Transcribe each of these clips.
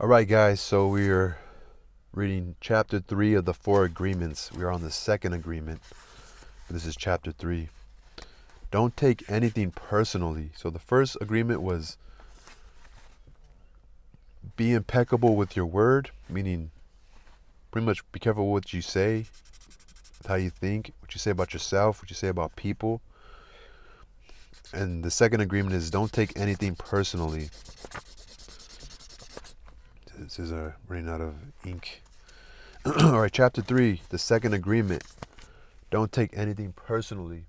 All right, guys, so we are reading chapter 3 of the 4 agreements. We are on the second agreement. This is chapter 3. Don't take anything personally. So the first agreement was be impeccable with your word, meaning pretty much be careful what you say, with how you think, what you say about yourself, what you say about people. And the second agreement is don't take anything personally. This is running out of ink. All right, chapter 3, the second agreement. Don't take anything personally.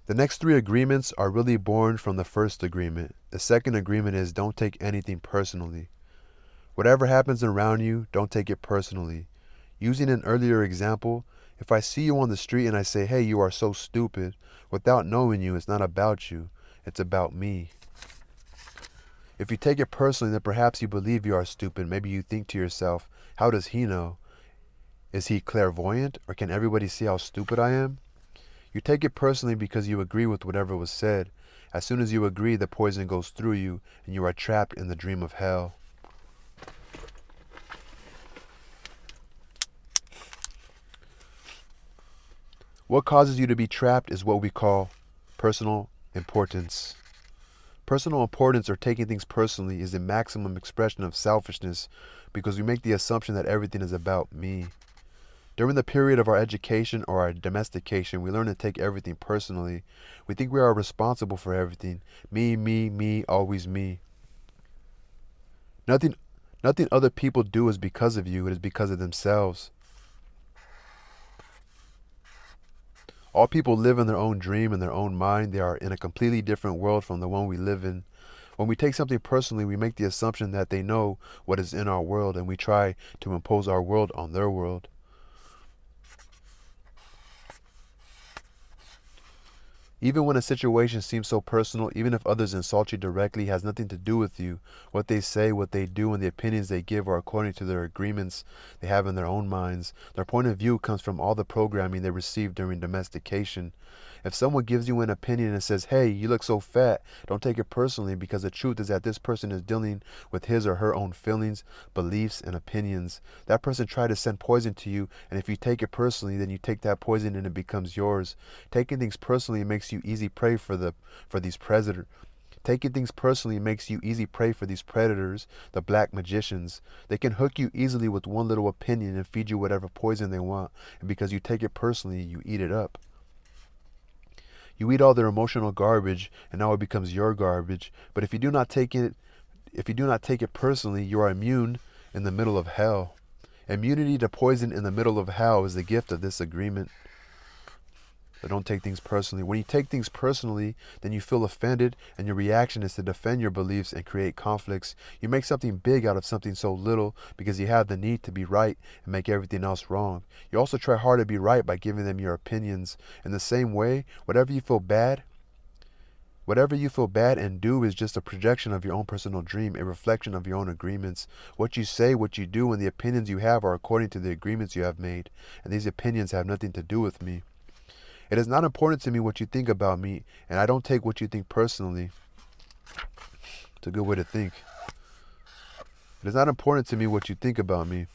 The next 3 agreements are really born from the first agreement. The second agreement is don't take anything personally. Whatever happens around you, don't take it personally. Using an earlier example, if I see you on the street and I say, hey, you are so stupid, without knowing you, it's not about you, it's about me. If you take it personally, then perhaps you believe you are stupid. Maybe you think to yourself, how does he know? Is he clairvoyant, or can everybody see how stupid I am? You take it personally because you agree with whatever was said. As soon as you agree, the poison goes through you, and you are trapped in the dream of hell. What causes you to be trapped is what we call personal importance. Personal importance, or taking things personally, is the maximum expression of selfishness because we make the assumption that everything is about me. During the period of our education or our domestication, we learn to take everything personally. We think we are responsible for everything. Me, always me. Nothing, nothing other people do is because of you. It is because of themselves. All people live in their own dream, in their own mind. They are in a completely different world from the one we live in. When we take something personally, we make the assumption that they know what is in our world, and we try to impose our world on their world. Even when a situation seems so personal, even if others insult you directly, it has nothing to do with you. What they say, what they do, and the opinions they give are according to their agreements they have in their own minds. Their point of view comes from all the programming they received during domestication. If someone gives you an opinion and says, hey, you look so fat, don't take it personally, because the truth is that this person is dealing with his or her own feelings, beliefs, and opinions. That person tried to send poison to you, and if you take it personally, then you take that poison and it becomes yours. Taking things personally makes you easy prey for these predators. Taking things personally makes you easy prey for these predators, the black magicians. They can hook you easily with one little opinion and feed you whatever poison they want, and because you take it personally, you eat it up. You eat all their emotional garbage, and now it becomes your garbage. But if you do not take it personally, you are immune in the middle of hell. Immunity to poison in the middle of hell is the gift of this agreement. So don't take things personally. When you take things personally, then you feel offended, and your reaction is to defend your beliefs and create conflicts. You make something big out of something so little because you have the need to be right and make everything else wrong. You also try hard to be right by giving them your opinions. In the same way, whatever you feel bad and do is just a projection of your own personal dream, a reflection of your own agreements. What you say, what you do, and the opinions you have are according to the agreements you have made, and these opinions have nothing to do with me. It is not important to me what you think about me, and I don't take what you think personally. It's a good way to think. It is not important to me what you think about me,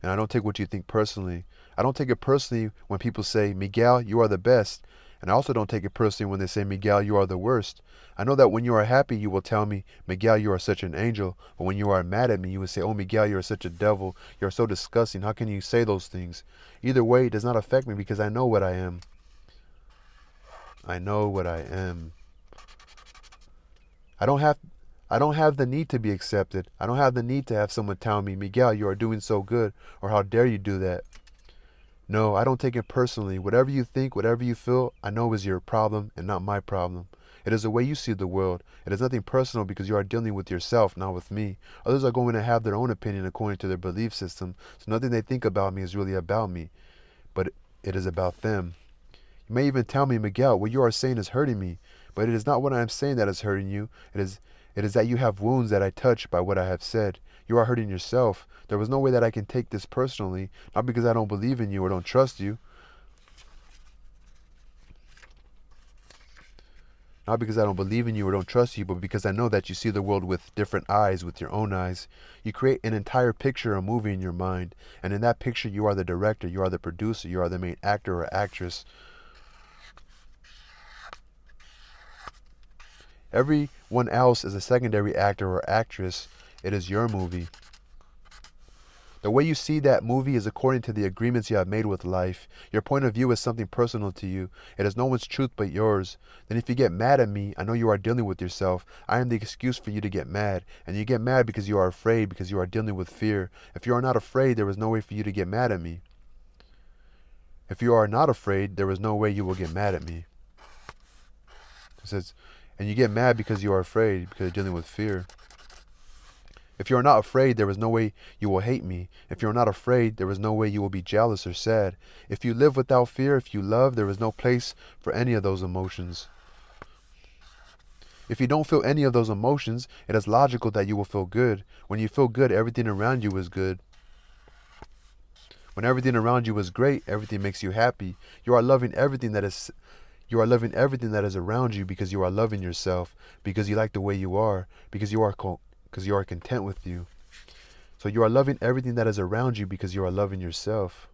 and I don't take what you think personally. I don't take it personally when people say, Miguel, you are the best. And I also don't take it personally when they say, Miguel, you are the worst. I know that when you are happy, you will tell me, Miguel, you are such an angel. But when you are mad at me, you will say, oh, Miguel, you are such a devil. You are so disgusting. How can you say those things? Either way, it does not affect me because I know what I am. I know what I am. I don't have I don't have the need to be accepted. I don't have the need to have someone tell me, Miguel, you are doing so good, or how dare you do that. No, I don't take it personally. Whatever you think, whatever you feel, I know is your problem and not my problem. It is the way you see the world. It is nothing personal because you are dealing with yourself, not with me. Others are going to have their own opinion according to their belief system, so nothing they think about me is really about me, but it is about them. You may even tell me, Miguel, what you are saying is hurting me, but it is not what I am saying that is hurting you. It is that you have wounds that I touch by what I have said. You are hurting yourself. There was no way that I can take this personally, not because I don't believe in you or don't trust you, Not because I don't believe in you or don't trust you, but because I know that you see the world with different eyes, with your own eyes. You create an entire picture, a movie in your mind. And in that picture, you are the director, you are the producer, you are the main actor or actress. Everyone else is a secondary actor or actress. It is your movie. The way you see that movie is according to the agreements you have made with life. Your point of view is something personal to you. It is no one's truth but yours. Then if you get mad at me, I know you are dealing with yourself. I am the excuse for you to get mad. And you get mad because you are afraid, because you are dealing with fear. If you are not afraid, there is no way for you to get mad at me. If you are not afraid, there is no way you will get mad at me. It says, and you get mad because you are afraid, because you're dealing with fear. If you are not afraid, there is no way you will hate me. If you are not afraid, there is no way you will be jealous or sad. If you live without fear, if you love, there is no place for any of those emotions. If you don't feel any of those emotions, it is logical that you will feel good. When you feel good, everything around you is good. When everything around you is great, everything makes you happy. You are loving everything that is around you because you are loving yourself, because you like the way you are, because you are content with you. So you are loving everything that is around you because you are loving yourself.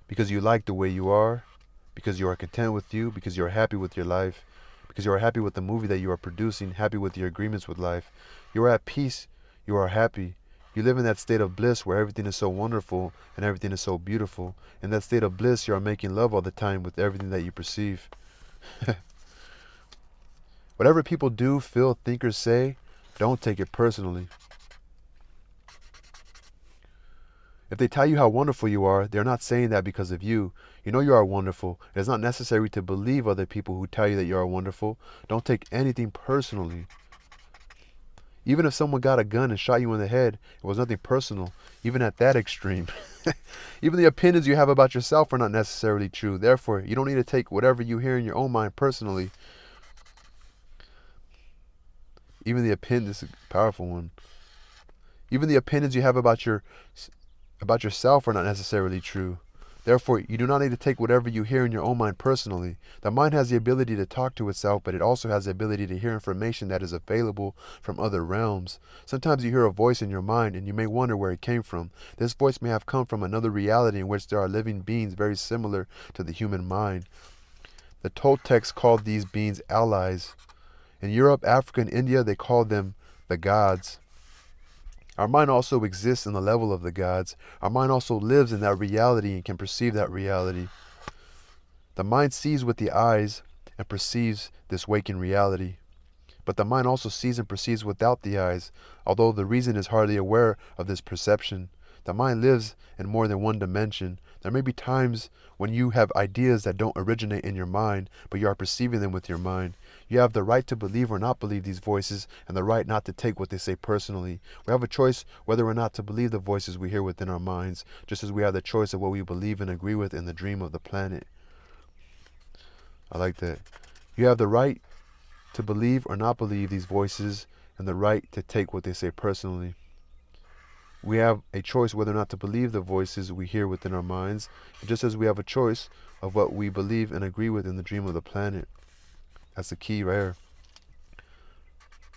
Because you like the way you are, because you are content with you, because you are happy with your life, because you are happy with the movie that you are producing, happy with your agreements with life. You are at peace, you are happy. You live in that state of bliss where everything is so wonderful and everything is so beautiful. In that state of bliss, you are making love all the time with everything that you perceive. Whatever people do, feel, think, or say, don't take it personally. If they tell you how wonderful you are, they are not saying that because of you. You know you are wonderful. It is not necessary to believe other people who tell you that you are wonderful. Don't take anything personally. Even if someone got a gun and shot you in the head, it was nothing personal, even at that extreme. Even the opinions you have about yourself are not necessarily true. Therefore, you don't need to take whatever you hear in your own mind personally. Even the opinion, this is a powerful one. Even the opinions you have about yourself are not necessarily true. Therefore, you do not need to take whatever you hear in your own mind personally. The mind has the ability to talk to itself, but it also has the ability to hear information that is available from other realms. Sometimes you hear a voice in your mind, and you may wonder where it came from. This voice may have come from another reality in which there are living beings very similar to the human mind. The Toltecs called these beings allies. In Europe, Africa, and India, they called them the gods. Our mind also exists in the level of the gods. Our mind also lives in that reality and can perceive that reality. The mind sees with the eyes and perceives this waking reality. But the mind also sees and perceives without the eyes, although the reason is hardly aware of this perception. The mind lives in more than one dimension. There may be times when you have ideas that don't originate in your mind, but you are perceiving them with your mind. You have the right to believe or not believe these voices, and the right not to take what they say personally. We have a choice whether or not to believe the voices we hear within our minds, just as we have the choice of what we believe and agree with in the dream of the planet. I like that. You have the right to believe or not believe these voices, and the right to take what they say personally. We have a choice whether or not to believe the voices we hear within our minds, just as we have a choice of what we believe and agree with in the dream of the planet. That's the key right here.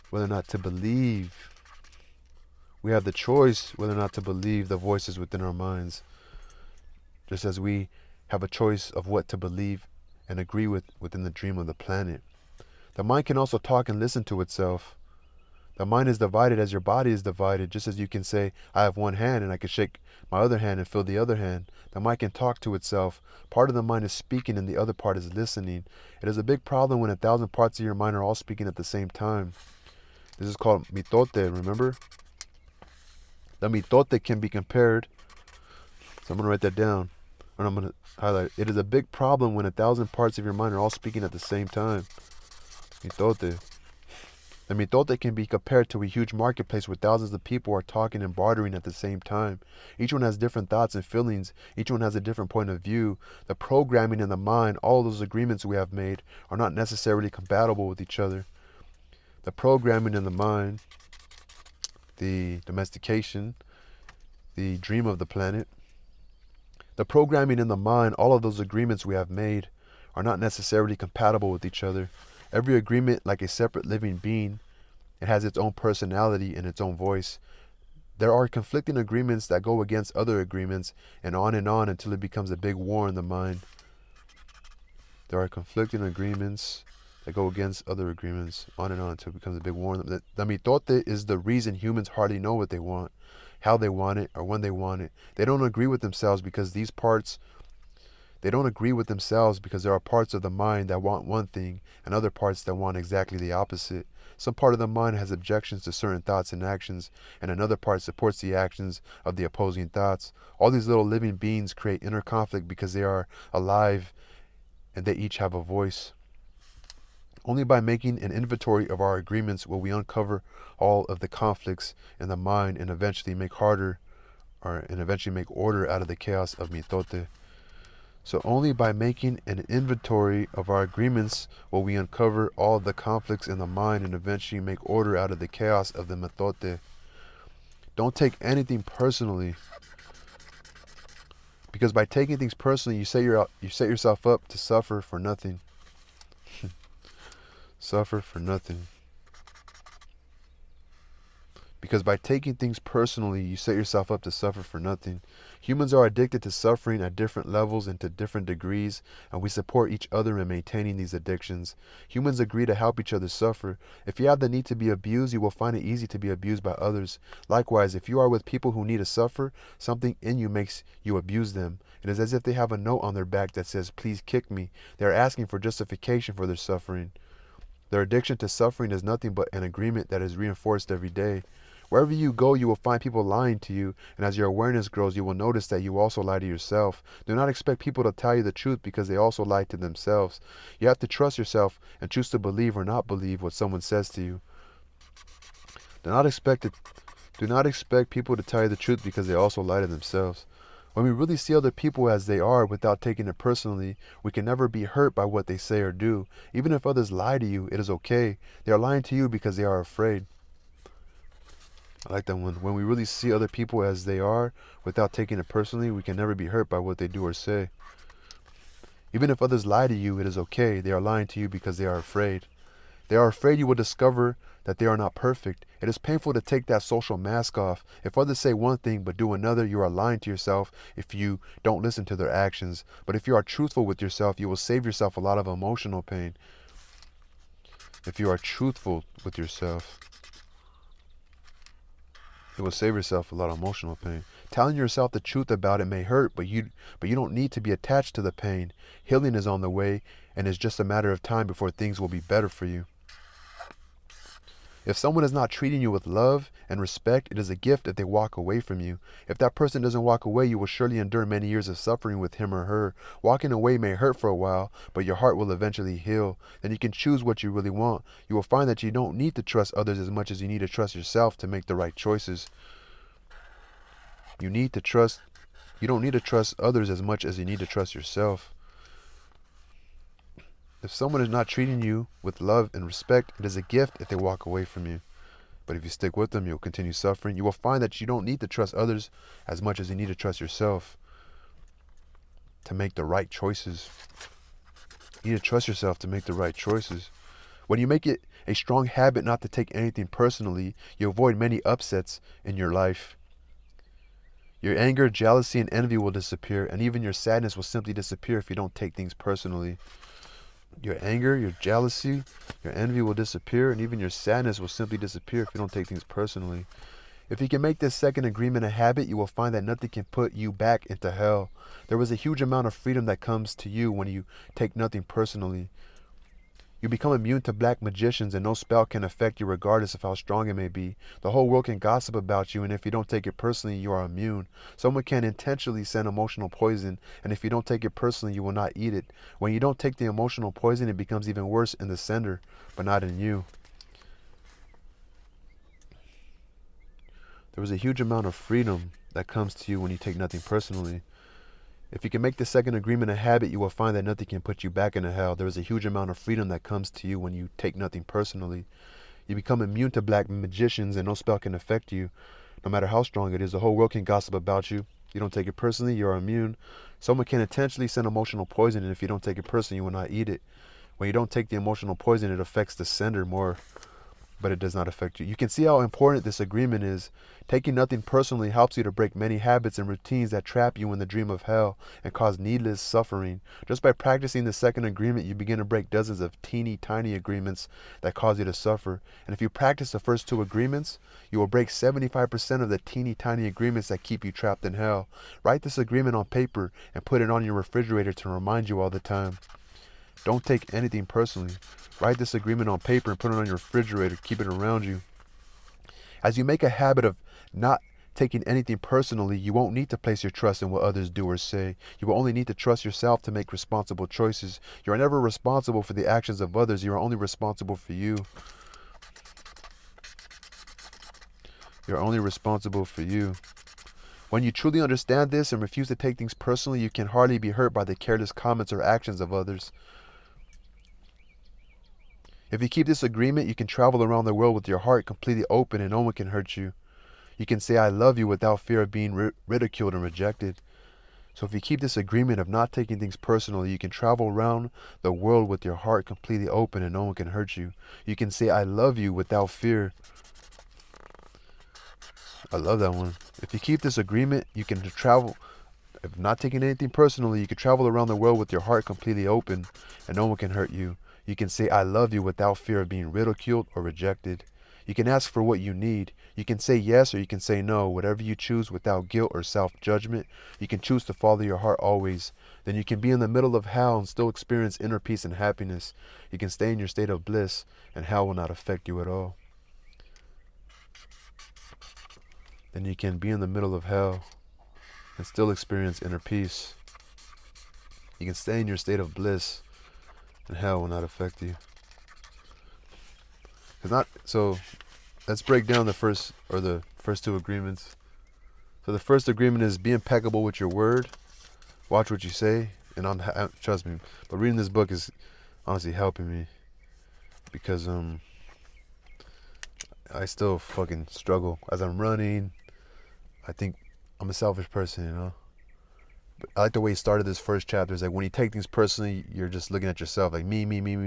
Whether or not to believe. We have the choice whether or not to believe the voices within our minds, just as we have a choice of what to believe and agree with within the dream of the planet. The mind can also talk and listen to itself. The mind is divided as your body is divided, just as you can say, I have one hand and I can shake my other hand and feel the other hand. The mind can talk to itself. Part of the mind is speaking and the other part is listening. It is a big problem when 1,000 parts of your mind are all speaking at the same time. This is called mitote, remember? The mitote can be compared. So I'm going to write that down. And I'm going to highlight it. It is a big problem when 1,000 parts of your mind are all speaking at the same time. Mitote. The mitote can be compared to a huge marketplace where thousands of people are talking and bartering at the same time. Each one has different thoughts and feelings. Each one has a different point of view. The programming in the mind, all those agreements we have made, are not necessarily compatible with each other. The programming in the mind, the domestication, the dream of the planet. The programming in the mind, all of those agreements we have made, are not necessarily compatible with each other. Every agreement, like a separate living being, it has its own personality and its own voice. There are conflicting agreements that go against other agreements, and on until it becomes a big war in the mind. There are conflicting agreements that go against other agreements, on until it becomes a big war. The mitote is the reason humans hardly know what they want, how they want it, or when they want it. They don't agree with themselves because there are parts of the mind that want one thing and other parts that want exactly the opposite. Some part of the mind has objections to certain thoughts and actions, and another part supports the actions of the opposing thoughts. All these little living beings create inner conflict because they are alive and they each have a voice. Only by making an inventory of our agreements will we uncover all of the conflicts in the mind and eventually make order out of the chaos of mitote. So only by making an inventory of our agreements will we uncover all of the conflicts in the mind and eventually make order out of the chaos of the mitote. Don't take anything personally, because by taking things personally, you set yourself up to suffer for nothing. Suffer for nothing. Because by taking things personally, you set yourself up to suffer for nothing. Humans are addicted to suffering at different levels and to different degrees, and we support each other in maintaining these addictions. Humans agree to help each other suffer. If you have the need to be abused, you will find it easy to be abused by others. Likewise, if you are with people who need to suffer, something in you makes you abuse them. It is as if they have a note on their back that says, "Please kick me." They are asking for justification for their suffering. Their addiction to suffering is nothing but an agreement that is reinforced every day. Wherever you go, you will find people lying to you, and as your awareness grows, you will notice that you also lie to yourself. Do not expect people to tell you the truth because they also lie to themselves. You have to trust yourself and choose to believe or not believe what someone says to you. Do not expect people to tell you the truth because they also lie to themselves. When we really see other people as they are without taking it personally, we can never be hurt by what they say or do. Even if others lie to you, it is okay. They are lying to you because they are afraid. I like that one. When we really see other people as they are, without taking it personally, we can never be hurt by what they do or say. Even if others lie to you, it is okay. They are lying to you because they are afraid. They are afraid you will discover that they are not perfect. It is painful to take that social mask off. If others say one thing but do another, you are lying to yourself if you don't listen to their actions. But if you are truthful with yourself, you will save yourself a lot of emotional pain. If you are truthful with yourself, it will save yourself a lot of emotional pain. Telling yourself the truth about it may hurt, but you don't need to be attached to the pain. Healing is on the way, and it's just a matter of time before things will be better for you. If someone is not treating you with love and respect, it is a gift if they walk away from you. If that person doesn't walk away, you will surely endure many years of suffering with him or her. Walking away may hurt for a while, but your heart will eventually heal. Then you can choose what you really want. You will find that you don't need to trust others as much as you need to trust yourself to make the right choices. You don't need to trust others as much as you need to trust yourself. If someone is not treating you with love and respect, it is a gift if they walk away from you. But if you stick with them, you'll continue suffering. You will find that you don't need to trust others as much as you need to trust yourself to make the right choices. You need to trust yourself to make the right choices. When you make it a strong habit not to take anything personally, you avoid many upsets in your life. Your anger, jealousy, and envy will disappear, and even your sadness will simply disappear if you don't take things personally. Your anger, your jealousy, your envy will disappear, and even your sadness will simply disappear if you don't take things personally. If you can make this second agreement a habit, you will find that nothing can put you back into hell. There is a huge amount of freedom that comes to you when you take nothing personally. You become immune to black magicians, and no spell can affect you regardless of how strong it may be. The whole world can gossip about you, and if you don't take it personally, you are immune. Someone can intentionally send emotional poison, and if you don't take it personally, you will not eat it. When you don't take the emotional poison, it becomes even worse in the sender, but not in you. There is a huge amount of freedom that comes to you when you take nothing personally. If you can make the second agreement a habit, you will find that nothing can put you back into hell. There is a huge amount of freedom that comes to you when you take nothing personally. You become immune to black magicians, and no spell can affect you, no matter how strong it is. The whole world can gossip about you, You don't take it personally, you're immune. Someone can intentionally send emotional poison, and if you don't take it personally, you will not eat it. When you don't take the emotional poison, it affects the sender more, but it does not affect you. You can see how important this agreement is. Taking nothing personally helps you to break many habits and routines that trap you in the dream of hell and cause needless suffering. Just by practicing the second agreement, you begin to break dozens of teeny tiny agreements that cause you to suffer. And if you practice the first two agreements, you will break 75% of the teeny tiny agreements that keep you trapped in hell. Write this agreement on paper and put it on your refrigerator to remind you all the time. Don't take anything personally. Write this agreement on paper and put it on your refrigerator. Keep it around you. As you make a habit of not taking anything personally, you won't need to place your trust in what others do or say. You will only need to trust yourself to make responsible choices. You are never responsible for the actions of others. You are only responsible for you. You're only responsible for you. When you truly understand this and refuse to take things personally, you can hardly be hurt by the careless comments or actions of others. If you keep this agreement, you can travel around the world with your heart completely open and no one can hurt you. You can say I love you without fear of being ridiculed and rejected. So if you keep this agreement of not taking things personally, you can travel around the world with your heart completely open and no one can hurt you. You can say I love you without fear. I love that one. If you keep this agreement, you can travel, if not taking anything personally, you can travel around the world with your heart completely open and no one can hurt you. You can say I love you without fear of being ridiculed or rejected. You can ask for what you need. You can say yes or you can say no, whatever you choose without guilt or self-judgment. You can choose to follow your heart always. Then you can be in the middle of hell and still experience inner peace and happiness. You can stay in your state of bliss and hell will not affect you at all. Then you can be in the middle of hell and still experience inner peace. You can stay in your state of bliss and hell will not affect you. So let's break down the first two agreements. So the first agreement is be impeccable with your word. Watch what you say, and trust me. But reading this book is honestly helping me because I still fucking struggle as I'm running. I think I'm a selfish person, you know. But I like the way he started this first chapter. It's like when you take things personally, you're just looking at yourself like me.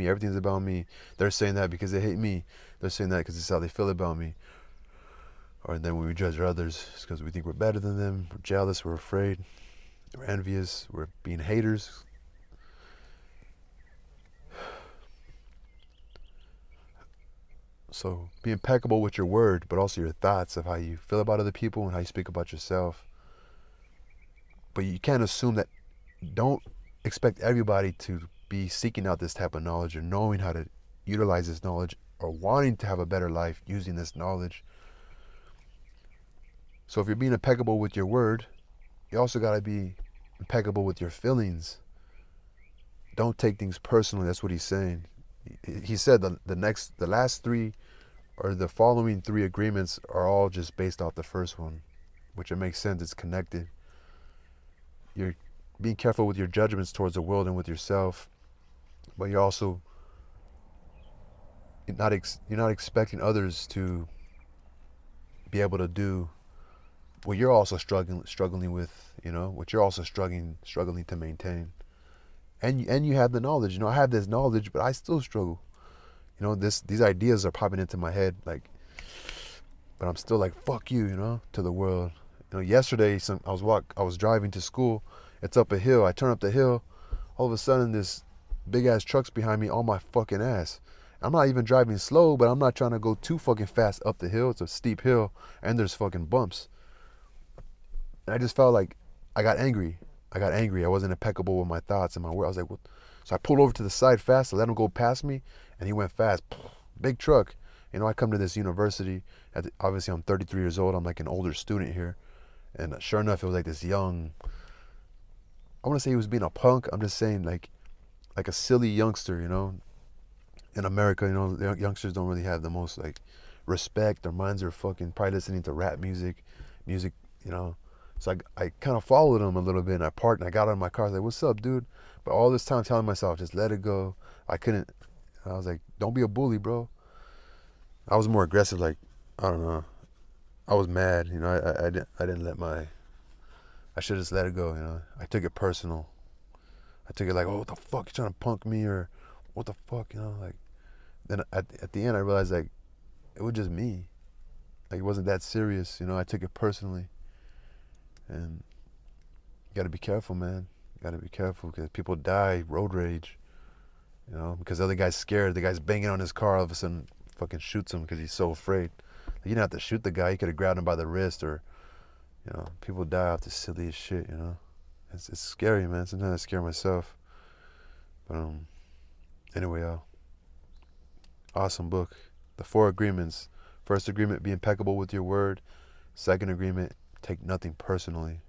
Everything's about me. They're saying that because they hate me. They're saying that because it's how they feel about me. Or then when we judge others, it's because we think we're better than them. We're jealous. We're afraid. We're envious. We're being haters. So be impeccable with your word, but also your thoughts of how you feel about other people and how you speak about yourself. But you can't assume that. Don't expect everybody to be seeking out this type of knowledge or knowing how to utilize this knowledge or wanting to have a better life using this knowledge. So if you're being impeccable with your word, you also got to be impeccable with your feelings. Don't take things personally. That's what he's saying. He said the last three or the following three agreements are all just based off the first one, which it makes sense. It's connected. You're being careful with your judgments towards the world and with yourself, but you're also not expecting others to be able to do what you're also struggling with, you know, what you're also struggling to maintain. And you have the knowledge, you know, I have this knowledge, but I still struggle. You know, these ideas are popping into my head, like, but I'm still like, fuck you, you know, to the world. You know, yesterday I was driving to school. It's up a hill. I turn up the hill. All of a sudden, this big ass truck's behind me on my fucking ass. I'm not even driving slow, but I'm not trying to go too fucking fast up the hill. It's a steep hill, and there's fucking bumps. And I just felt like I got angry. I wasn't impeccable with my thoughts and my word. I was like, what? So I pulled over to the side fast to let him go past me, and he went fast. Big truck. You know, I come to this university. Obviously, I'm 33 years old. I'm like an older student here. And sure enough, it was like this young, I want to say he was being a punk. I'm just saying like a silly youngster, you know. In America, you know, the youngsters don't really have the most like respect. Their minds are fucking probably listening to rap music, you know. So I kind of followed him a little bit, and I parked and I got out of my car. I was like, what's up, dude? But all this time telling myself, just let it go. I couldn't. I was like, don't be a bully, bro. I was more aggressive, like, I don't know. I was mad, you know. I didn't let I should just let it go, you know. I took it personal. I took it like, oh, what the fuck, you trying to punk me, or what the fuck, you know, like. Then at the end, I realized like it was just me. Like it wasn't that serious, you know. I took it personally, and you gotta be careful, man. You gotta be careful because people die road rage, you know, because the other guy's scared. The guy's banging on his car, all of a sudden, fucking shoots him because he's so afraid. Like, you didn't have to shoot the guy. You could have grabbed him by the wrist, or you know, people die off the silliest shit, you know. It's scary, man. Sometimes I scare myself. But anyway, awesome book. The 4 agreements. First agreement, be impeccable with your word. Second agreement, take nothing personally.